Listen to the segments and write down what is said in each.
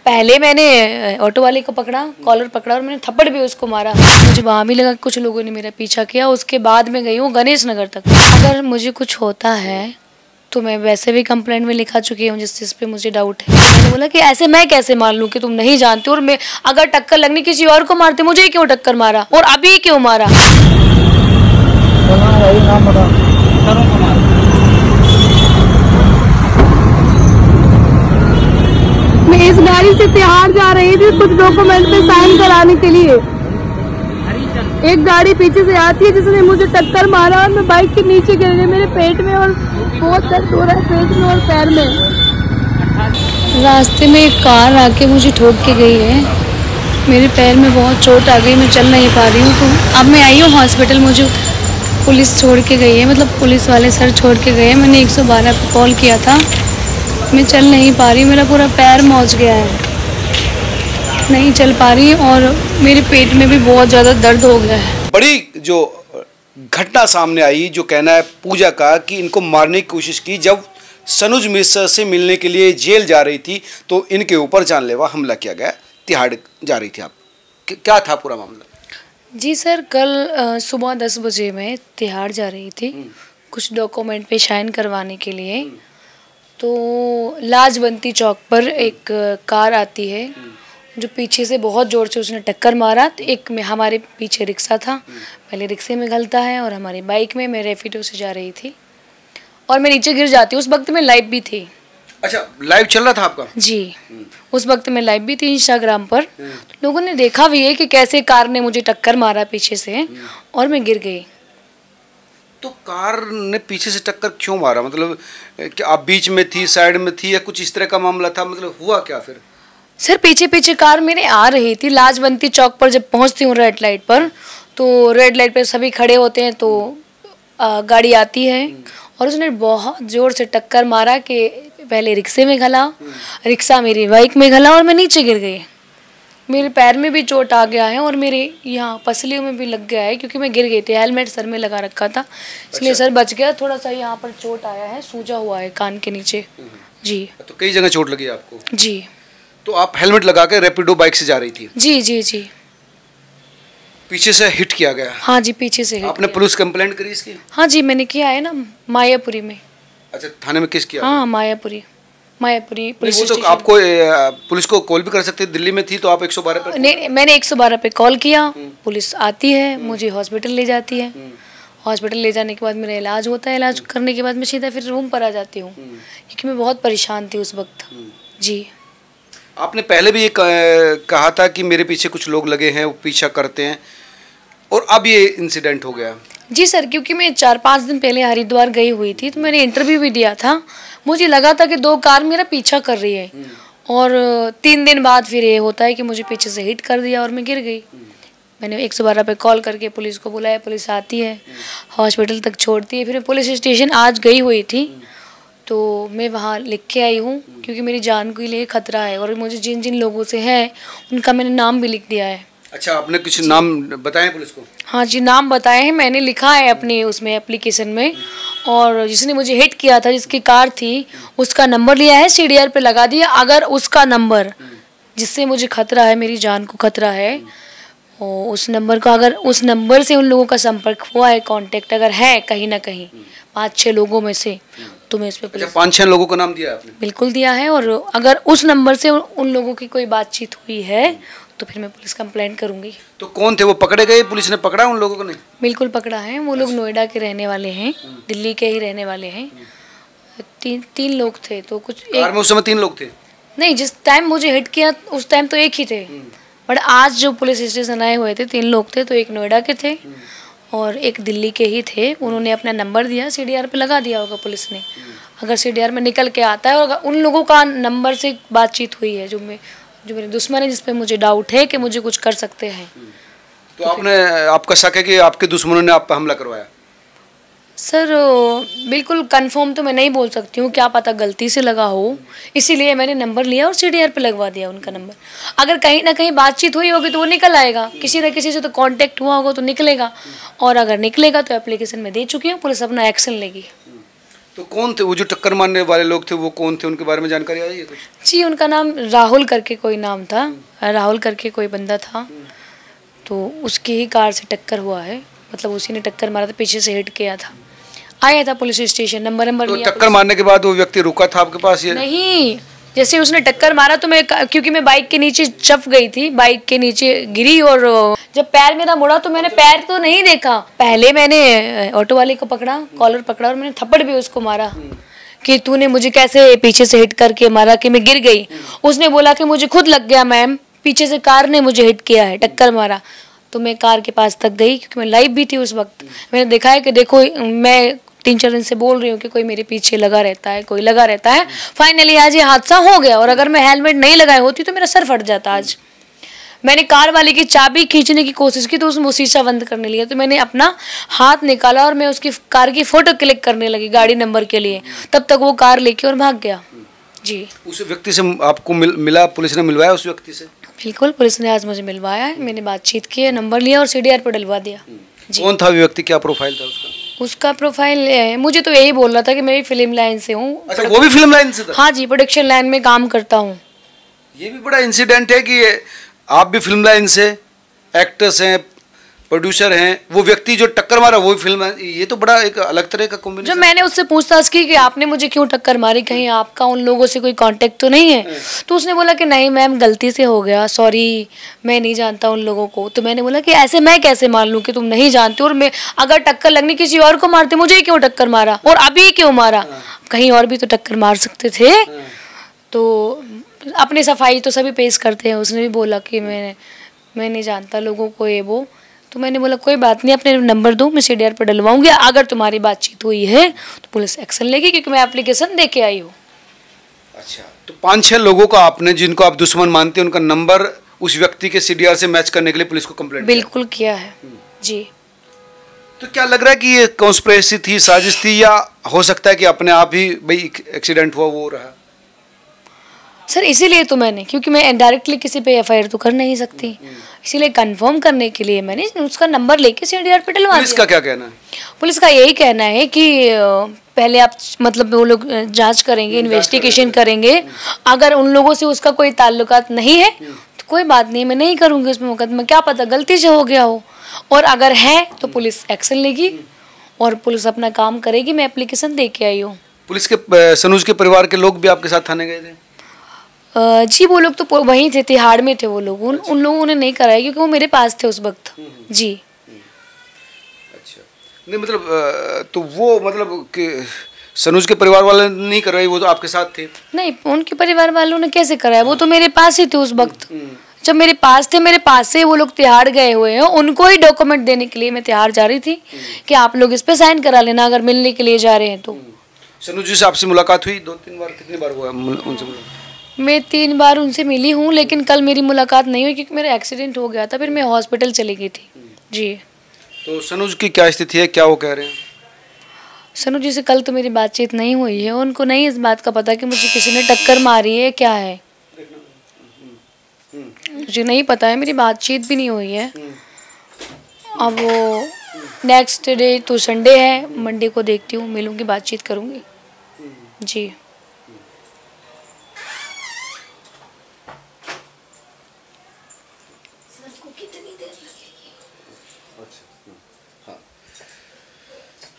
पहले मैंने ऑटो वाले को पकड़ा, कॉलर पकड़ा और मैंने थप्पड़ भी उसको मारा। मुझे वहाँ भी लगा कुछ लोगों ने मेरा पीछा किया। उसके बाद मैं गई हूँ गणेश नगर तक। अगर मुझे कुछ होता है तो मैं वैसे भी कंप्लेंट में लिखा चुकी हूँ जिस चीज़ पे मुझे डाउट है। मैंने बोला कि ऐसे मैं कैसे मान लूँ कि तुम नहीं जानते, और मैं अगर टक्कर लगनी किसी और को मारते, मुझे क्यों टक्कर मारा और अभी क्यों मारा। मैं इस गाड़ी से तिहाड़ जा रही थी कुछ डॉक्यूमेंट पे साइन कराने के लिए। एक गाड़ी पीछे से आती है जिसने मुझे टक्कर मारा और मैं बाइक के नीचे गिर गई। मेरे पेट में और बहुत दर्द हो रहा है, पेट में और पैर में। रास्ते में एक कार आके मुझे ठोक के गई है। मेरे पैर में बहुत चोट आ गई, मैं चल नहीं पा रही हूँ। तो अब मैं आई हूँ हॉस्पिटल, मुझे पुलिस छोड़ के गई है, मतलब पुलिस वाले सर छोड़ के गए हैं। मैंने 112 पे कॉल किया था। मैं चल नहीं पा रही, मेरा पूरा पैर मौच गया है, नहीं चल पा रही और मेरे पेट में भी बहुत ज़्यादा दर्द हो गया है। बड़ी जो घटना सामने आई, जो कहना है पूजा का कि इनको मारने की कोशिश की जब सनुज मिश्रा से मिलने के लिए जेल जा रही थी तो इनके ऊपर जानलेवा हमला किया गया। तिहाड़ जा रही थी आप, क्या था पूरा मामला? जी सर, कल सुबह 10 बजे मैं तिहाड़ जा रही थी कुछ डॉक्यूमेंट पे साइन करवाने के लिए। तो लाजवंती चौक पर एक कार आती है जो पीछे से बहुत ज़ोर से उसने टक्कर मारा। तो एक में हमारे पीछे रिक्शा था, पहले रिक्शे में घलता है और हमारी बाइक में। मैं रैपिडो से जा रही थी और मैं नीचे गिर जाती हूँ। उस वक्त मैं लाइव भी थी। अच्छा, लाइव चल रहा था आपका? जी, उस वक्त मैं लाइव भी थी इंस्टाग्राम पर। तो लोगों ने देखा भी है कि कैसे कार ने मुझे टक्कर मारा पीछे से और मैं गिर गई। तो कार ने पीछे से टक्कर क्यों मारा? मतलब कि आप बीच में थी, साइड में थी, या कुछ इस तरह का मामला था? मतलब हुआ क्या फिर? सर पीछे पीछे कार मेरे आ रही थी। लाजवंती चौक पर जब पहुंचती हूँ रेड लाइट पर, तो रेड लाइट पर सभी खड़े होते हैं तो गाड़ी आती है और उसने बहुत ज़ोर से टक्कर मारा कि पहले रिक्शे में घला, रिक्शा मेरी बाइक में घला और मैं नीचे गिर गई। मेरे पैर में भी चोट आ गया है और मेरे यहाँ पसलियों में भी लग गया है क्योंकि मैं गिर गई थी। हेलमेट सर में लगा रखा था, इसलिए सर बच गया। थोड़ा सा यहाँ पर चोट आया है, सूजा हुआ है कान के नीचे। जी, तो कई जगह चोट लगी आपको? जी। तो आप हेलमेट लगा के रैपिडो बाइक से जा रही थी? जी जी जी। पीछे से हिट किया गया? हाँ जी, पीछे से हिट। आपने पुलिस कंप्लेंट करी इसकी? हाँ जी, मैंने किया है ना, मायापुरी में। अच्छा, थाने में किस किया? हाँ, मायापुरी पुलिस वो तो स्टेशन। आपको पुलिस को कॉल भी कर सकते, दिल्ली में थी तो आप 112 पर? नहीं, मैंने 112 पे कॉल किया, पुलिस आती है, मुझे हॉस्पिटल ले जाती है। हॉस्पिटल ले जाने के बाद मेरा इलाज होता है। इलाज करने के बाद मैं सीधा फिर रूम पर आ जाती हूँ क्योंकि मैं बहुत परेशान थी उस वक्त। जी। आपने पहले भी ये कहा था कि मेरे पीछे कुछ लोग लगे हैं, वो पीछा करते हैं, और अब ये इंसिडेंट हो गया। जी सर, क्योंकि मैं 4-5 दिन पहले हरिद्वार गई हुई थी तो मैंने इंटरव्यू भी दिया था। मुझे लगा था कि 2 कार मेरा पीछा कर रही है और 3 दिन बाद फिर ये होता है कि मुझे पीछे से हिट कर दिया और मैं गिर गई। मैंने 112 पे कॉल करके पुलिस को बुलाया, पुलिस आती है, हॉस्पिटल तक छोड़ती है। फिर मैं पुलिस स्टेशन आज गई हुई थी तो मैं वहाँ लिख के आई हूँ क्योंकि मेरी जान के लिए खतरा है और मुझे जिन जिन लोगों से है उनका मैंने नाम भी लिख दिया है। अच्छा, आपने कुछ नाम बताए पुलिस को? हाँ जी, नाम बताए हैं, मैंने लिखा है अपने उसमें एप्लीकेशन में। और जिसने मुझे हिट किया था, जिसकी कार थी, उसका नंबर लिया है, CDR पे लगा दिया। अगर उसका नंबर, जिससे मुझे खतरा है, मेरी जान को खतरा है, और उस नंबर का, अगर उस नंबर से उन लोगों का संपर्क हुआ है, कांटेक्ट अगर है कहीं ना कहीं 5-6 लोगों में से, तो मैं इस पे पुलिस। 5-6 लोगों का नाम दिया आपने? बिल्कुल दिया है। और अगर उस नंबर से उन लोगों की कोई बातचीत हुई है तो फिर मैं पुलिस कंप्लेंट करूंगी। तो कौन थे वो? पकड़े गए? पुलिस ने पकड़ा उन लोगों को? नहीं, बिल्कुल पकड़ा है। वो लोग नोएडा के रहने वाले हैं, दिल्ली के ही रहने वाले हैं। तीन लोग थे। तो कुछ कार में उस समय 3 लोग थे? नहीं, जिस टाइम मुझे हिट किया उस टाइम तो एक ही थे, बट आज जो पुलिस स्टेशन आए हुए थे 3 लोग थे। तो एक नोएडा के थे और एक दिल्ली के ही थे। उन्होंने अपना नंबर दिया, CDR पे लगा दिया होगा पुलिस ने। अगर CDR में निकल के आता है और उन लोगों का नंबर से बातचीत हुई है, जो मेरे दुश्मन है, जिस पे मुझे डाउट है कि मुझे कुछ कर सकते हैं। तो आपका शक है कि आपके दुश्मनों ने आप पर हमला करवाया? सर बिल्कुल कंफर्म तो मैं नहीं बोल सकती हूँ, क्या पता गलती से लगा हो, इसीलिए मैंने नंबर लिया और CDR पे लगवा दिया उनका नंबर। अगर कहीं ना कहीं बातचीत हुई होगी तो वो निकल आएगा, किसी न किसी से तो कांटेक्ट हुआ होगा तो निकलेगा, और अगर निकलेगा तो एप्लीकेशन में दे चुकी हूँ, पुलिस अपना एक्शन लेगी। तो कौन थे वो जो टक्कर मारने वाले लोग थे, वो कौन थे, उनके बारे में जानकारी आई है कुछ? जी, उनका नाम राहुल करके कोई नाम था, राहुल करके कोई बंदा था। तो उसकी ही कार से टक्कर हुआ है, मतलब उसी ने टक्कर मारा था, पीछे से हिट किया था। आया था पुलिस स्टेशन, नंबर तो लिया। टक्कर मारने के बाद वो व्यक्ति रुका था आपके पास? ये नहीं, जैसे उसने टक्कर मारा तो मैं, क्योंकि मैं बाइक के नीचे चप गई थी, बाइक के नीचे गिरी, और जब पैर मेरा मुड़ा तो मैंने पैर तो नहीं देखा। पहले मैंने ऑटो वाले को पकड़ा, कॉलर पकड़ा, और मैंने थप्पड़ भी उसको मारा कि तूने मुझे कैसे पीछे से हिट करके मारा कि मैं गिर गई। उसने बोला कि मुझे खुद लग गया मैम, पीछे से कार ने मुझे हिट किया है, टक्कर मारा। तो मैं कार के पास तक गई, क्योंकि मैं लाइव भी थी उस वक्त। मैंने देखा है कि देखो, मैं 3-4 दिन से बोल रही हूँ कि कोई मेरे पीछे लगा रहता है, कोई लगा रहता है। फाइनली आज ये हादसा हो गया, और अगर मैं हेलमेट नहीं लगाई होती तो मेरा सर फट जाता आज। मैंने कार वाले की चाबी खींचने की कोशिश की तो उसमें शीशा बंद करने लिया, तो मैंने अपना हाथ निकाला और मैं उसकी कार की फोटो क्लिक करने लगी गाड़ी नंबर के लिए, तब तक वो कार लेके और भाग गया। जी, उस व्यक्ति से आपको मिला, पुलिस ने मिलवाया उस व्यक्ति से? बिल्कुल, पुलिस ने आज मुझे मिलवाया है, मैंने बातचीत की है, नंबर लिया और CDR पर डलवा दिया। कौन था व्यक्ति, क्या प्रोफाइल था उसका? उसका प्रोफाइल मुझे तो यही बोल रहा था कि मैं भी फिल्म लाइन से हूँ। अच्छा, वो भी फिल्म लाइन से था? हाँ जी, प्रोडक्शन लाइन में काम करता हूँ। ये भी बड़ा इंसिडेंट है कि आप भी फिल्म लाइन से, एक्टर्स हैं, प्रोड्यूसर हैं, वो व्यक्ति जो टक्कर मारा वो भी फिल्म, ये तो बड़ा एक अलग तरह का कॉम्बिनेशन। जब मैंने उससे पूछताछ की कि आपने मुझे क्यों टक्कर मारी, कहीं आपका उन लोगों से कोई कांटेक्ट तो नहीं है, तो उसने बोला कि नहीं मैम, गलती से हो गया, सॉरी, मैं नहीं जानता उन लोगों को। तो मैंने बोला कि ऐसे मैं कैसे मान लूँ कि तुम नहीं जानते, और मैं अगर टक्कर लगनी किसी और को मारते, मुझे क्यों टक्कर मारा और अभी क्यों मारा, कहीं और भी तो टक्कर मार सकते थे। तो अपनी सफाई तो सभी पेश करते हैं। उसने भी बोला कि मैं नहीं जानता लोगों को ये वो। तो मैंने बोला कोई बात नहीं, अपने नंबर दो, मैं CDR पर डलवाऊंगी, अगर तुम्हारी बातचीत हुई है तो पुलिस एक्शन लेगी, क्योंकि मैं एप्लीकेशन दे के आई हूँ। अच्छा, तो 5-6 लोगों का आपने, जिनको आप दुश्मन मानते हैं, उनका नंबर उस व्यक्ति के CDR से मैच करने के लिए पुलिस को कंप्लेंट बिल्कुल किया है जी। तो क्या लग रहा है कि ये कॉन्स्पिरेसी थी, साजिश थी, या हो सकता है कि अपने आप ही भाई एक्सीडेंट हुआ वो रहा? सर इसीलिए तो मैंने, क्योंकि मैं डायरेक्टली किसी पे FIR तो कर नहीं सकती, इसीलिए कंफर्म करने के लिए मैंने उसका नंबर लेके CDR पे डलवा दिया। पुलिस का क्या कहना है? पुलिस का यही कहना है कि पहले आप, मतलब वो लोग जांच करेंगे, इन्वेस्टिगेशन करेंगे, अगर उन लोगों से उसका कोई ताल्लुकात नहीं है तो कोई बात नहीं, मैं नहीं करूँगी उसमें मुकदमा, क्या पता गलती से हो गया हो, और अगर है तो पुलिस एक्शन लेगी और पुलिस अपना काम करेगी। मैं एप्लीकेशन दे के आई हूँ। पुलिस के, सनूज के परिवार के लोग भी आपके साथ थाने गए थे? जी, वो लोग तो वहीं थे, तिहाड़ में थे वो लोग। उन लोगों ने नहीं कराया क्योंकि वो मेरे पास थे उस वक्त। जी। अच्छा, नहीं मतलब तो वो मतलब कि सनूज के परिवार वाले नहीं कर रहे, वो तो आपके साथ थे? नहीं, उनके परिवार वालों ने कैसे कराया, वो तो मेरे पास ही थे उस वक्त। जब मेरे पास थे, मेरे पास से वो लोग तिहाड़ गए हुए हैं, उनको ही डॉक्यूमेंट देने के लिए मैं तिहाड़ जा रही थी कि आप लोग इस पे साइन करा लेना अगर मिलने के लिए जा रहे हैं तो। सनूज जी से आपसे मुलाकात हुई 2-3 बार? कितनी बार हुआ उनसे मुलाकात? मैं 3 बार उनसे मिली हूँ, लेकिन कल मेरी मुलाकात नहीं हुई क्योंकि मेरा एक्सीडेंट हो गया था, फिर मैं हॉस्पिटल चली गई थी। जी। तो सनूज की क्या स्थिति है, क्या वो कह रहे हैं? सनूज जी से कल तो मेरी बातचीत नहीं हुई है, उनको नहीं इस बात का पता कि मुझे किसी ने टक्कर मारी है, क्या है मुझे नहीं पता है, मेरी बातचीत भी नहीं हुई है। अब वो नेक्स्ट डे तो संडे है, मंडे को देखती हूँ, मिलूँगी, बातचीत करूँगी। जी।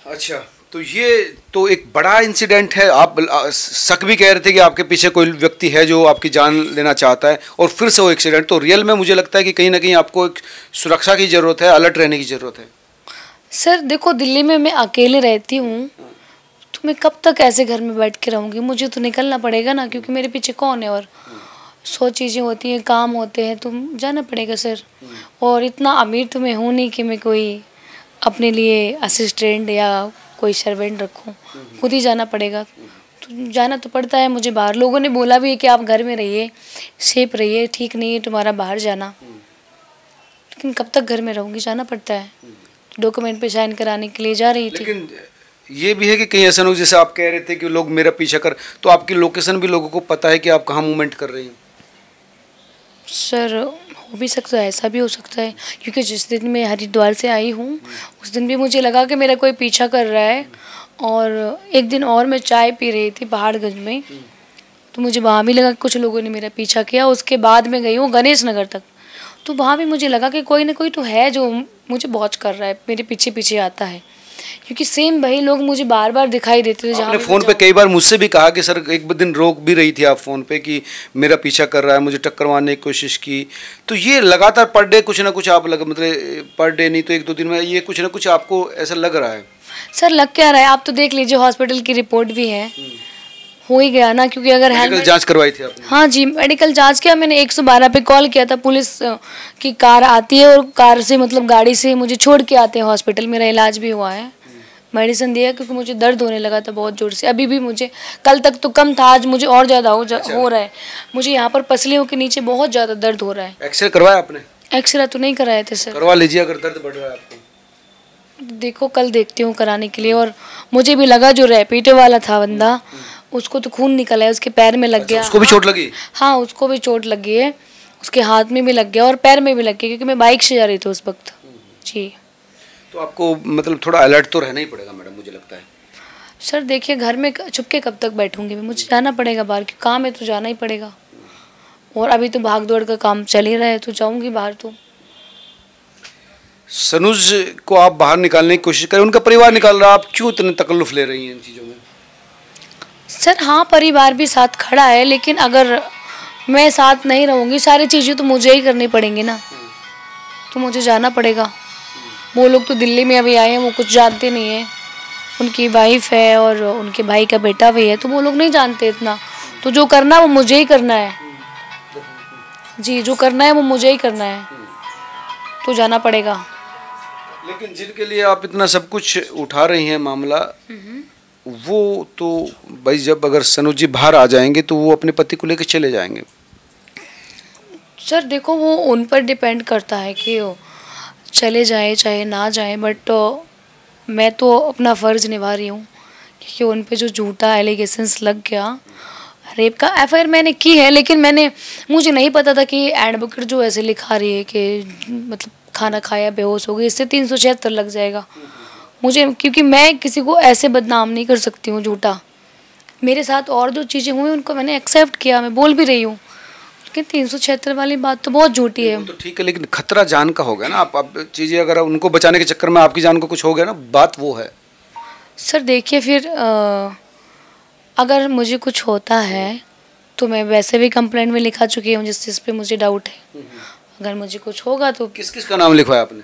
अच्छा, तो ये तो एक बड़ा इंसिडेंट है। आप शक भी कह रहे थे कि आपके पीछे कोई व्यक्ति है जो आपकी जान लेना चाहता है, और फिर से वो एक्सीडेंट, तो रियल में मुझे लगता है कि कहीं ना कहीं आपको एक सुरक्षा की ज़रूरत है, अलर्ट रहने की ज़रूरत है। सर देखो, दिल्ली में मैं अकेले रहती हूँ, तो मैं कब तक ऐसे घर में बैठ के रहूँगी, मुझे तो निकलना पड़ेगा ना, क्योंकि मेरे पीछे कौन है, और 100 चीज़ें होती हैं, काम होते हैं, तो जाना पड़ेगा सर। और इतना अमीर तो मैं हूँ नहीं कि मैं कोई अपने लिए असिस्टेंट या कोई सर्वेंट रखूं, खुद ही जाना पड़ेगा। तो जाना तो पड़ता है मुझे बाहर। लोगों ने बोला भी है कि आप घर में रहिए, सेफ रहिए, ठीक नहीं है तुम्हारा बाहर जाना, लेकिन कब तक घर में रहूँगी, जाना पड़ता है। डॉक्यूमेंट पे साइन कराने के लिए जा रही थी। लेकिन ये भी है कि कहीं ऐसा नहीं हो जैसे आप कह रहे थे कि लोग मेरा पीछा कर, तो आपकी लोकेशन भी लोगों को पता है कि आप कहाँ मूवमेंट कर रही हैं? सर हो भी सकता है, ऐसा भी हो सकता है, क्योंकि जिस दिन मैं हरिद्वार से आई हूँ उस दिन भी मुझे लगा कि मेरा कोई पीछा कर रहा है, और एक दिन और मैं चाय पी रही थी पहाड़गंज में, तो मुझे वहाँ भी लगा कि कुछ लोगों ने मेरा पीछा किया। उसके बाद मैं गई हूँ गणेश नगर तक, तो वहाँ भी मुझे लगा कि कोई ना कोई तो है जो मुझे वॉच कर रहा है, मेरे पीछे पीछे आता है, क्योंकि सेम वही लोग मुझे बार बार दिखाई देते थे। आपने फ़ोन पे कई बार मुझसे भी कहा कि सर एक दिन रोक भी रही थी आप फ़ोन पे कि मेरा पीछा कर रहा है, मुझे टक्कर मारने की कोशिश की। तो ये लगातार पर डे कुछ ना कुछ आप मतलब पर डे नहीं तो 1-2 दिन में ये कुछ ना कुछ आपको ऐसा लग रहा है? सर लग क्या रहा है, आप तो देख लीजिए, हॉस्पिटल की रिपोर्ट भी है, हो ही गया ना, क्योंकि अगर मेडिकल जांच करवाई थी आपने? हाँ जी, मेडिकल जांच किया मैंने, 112 पे कॉल किया था। पुलिस की कार आती है और कार से मतलब गाड़ी से मुझे छोड़ के आते हैं हॉस्पिटल। मेरा इलाज भी हुआ है, मेडिसिन दिया, क्योंकि मुझे दर्द होने लगा था बहुत ज़ोर से। अभी भी मुझे, कल तक तो कम था, आज मुझे और ज़्यादा हो रहा है। मुझे यहाँ पर पसलियों के नीचे बहुत ज़्यादा दर्द हो रहा है। एक्सरे करवाया आपने? एक्सरे तो नहीं कराए थे सर। करवा लीजिए अगर दर्द बढ़ रहा है आपको। देखो कल देखती हूँ कराने के लिए। और मुझे भी लगा जो रैपिडो वाला था बंदा, उसको तो खून निकला है, उसके पैर में लग गया। उसको भी चोट लगी? हाँ, उसको भी चोट लगी है, उसके हाथ में भी लग गया और पैर में भी लग गया, क्योंकि मैं बाइक से जा रही थी उस वक्त जी। तो आपको मतलब थोड़ा अलर्ट तो रहना ही पड़ेगा मैडम, मुझे लगता है। सर देखिए, घर में छुप के कब तक बैठूंगी मैं, मुझे जाना पड़ेगा बाहर, क्योंकि काम है तो जाना ही पड़ेगा। और अभी तो भाग दौड़ का काम चल ही रहा है, तो जाऊंगी बाहर। तो सनुज को आप बाहर निकालने की कोशिश करें, उनका परिवार निकाल रहा है, आप क्यों इतने तकल्लुफ ले रही हैं इन चीज़ों में? सर हाँ, परिवार भी साथ खड़ा है, लेकिन अगर मैं साथ नहीं रहूँगी, सारी चीज़ें तो मुझे ही करनी पड़ेंगी ना, तो मुझे जाना पड़ेगा। वो लोग तो दिल्ली में अभी आए हैं, वो कुछ जानते नहीं हैं। उनकी वाइफ है और उनके भाई का बेटा भी है, तो वो लोग नहीं जानते इतना। तो जो करना है वो मुझे ही करना है जी, जो करना है वो मुझे ही करना है, तो जाना पड़ेगा। लेकिन जिनके लिए आप इतना सब कुछ उठा रही हैं मामला, वो तो भाई जब अगर सनुज जी बाहर आ जाएंगे तो वो अपने पति को लेकर चले जाएंगे। सर देखो, वो उन पर डिपेंड करता है कि वो चले जाए चाहे ना जाए, बट मैं तो अपना फ़र्ज़ निभा रही हूँ, क्योंकि उन पे जो झूठा एलिगेशंस लग गया, रेप का एफआईआर मैंने की है, लेकिन मुझे नहीं पता था कि एडवोकेट जो ऐसे लिखा रही है कि मतलब खाना खाया बेहोश हो गई, इससे 376 लग जाएगा मुझे, क्योंकि मैं किसी को ऐसे बदनाम नहीं कर सकती हूँ झूठा। मेरे साथ और जो चीज़ें हुई उनको मैंने एक्सेप्ट किया, मैं बोल भी रही हूँ, लेकिन 376 वाली बात तो बहुत झूठी है। तो ठीक है, लेकिन खतरा जान का हो गया ना। आप चीज़ें अगर उनको बचाने के चक्कर में आपकी जान को कुछ हो गया ना, बात वो है। सर देखिए, फिर अगर मुझे कुछ होता है तो मैं वैसे भी कंप्लेंट में लिखा चुकी हूँ जिस चीज़ पे मुझे डाउट है। अगर मुझे कुछ होगा तो किस किस का नाम लिखवाया आपने?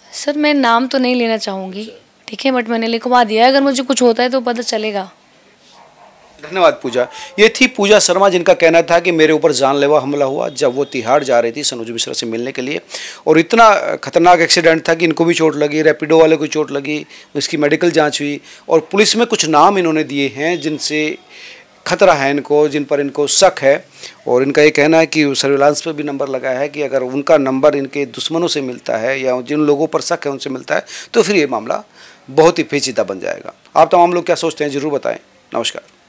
सर मैं नाम तो नहीं लेना चाहूँगी, ठीक है, बट मैंने लिखवा दिया है। अगर मुझे कुछ होता है तो पता चलेगा। धन्यवाद पूजा। ये थी पूजा शर्मा, जिनका कहना था कि मेरे ऊपर जानलेवा हमला हुआ जब वो तिहाड़ जा रही थी सनुज मिश्रा से मिलने के लिए, और इतना खतरनाक एक्सीडेंट था कि इनको भी चोट लगी, रैपिडो वाले को चोट लगी, इसकी मेडिकल जांच हुई, और पुलिस में कुछ नाम इन्होंने दिए हैं जिनसे खतरा है इनको, जिन पर इनको शक है। और इनका ये कहना है कि सर्विलांस पर भी नंबर लगा है कि अगर उनका नंबर इनके दुश्मनों से मिलता है या जिन लोगों पर शक है उनसे मिलता है तो फिर ये मामला बहुत ही पेचीदा बन जाएगा। आप तमाम लोग क्या सोचते हैं ज़रूर बताएं। नमस्कार।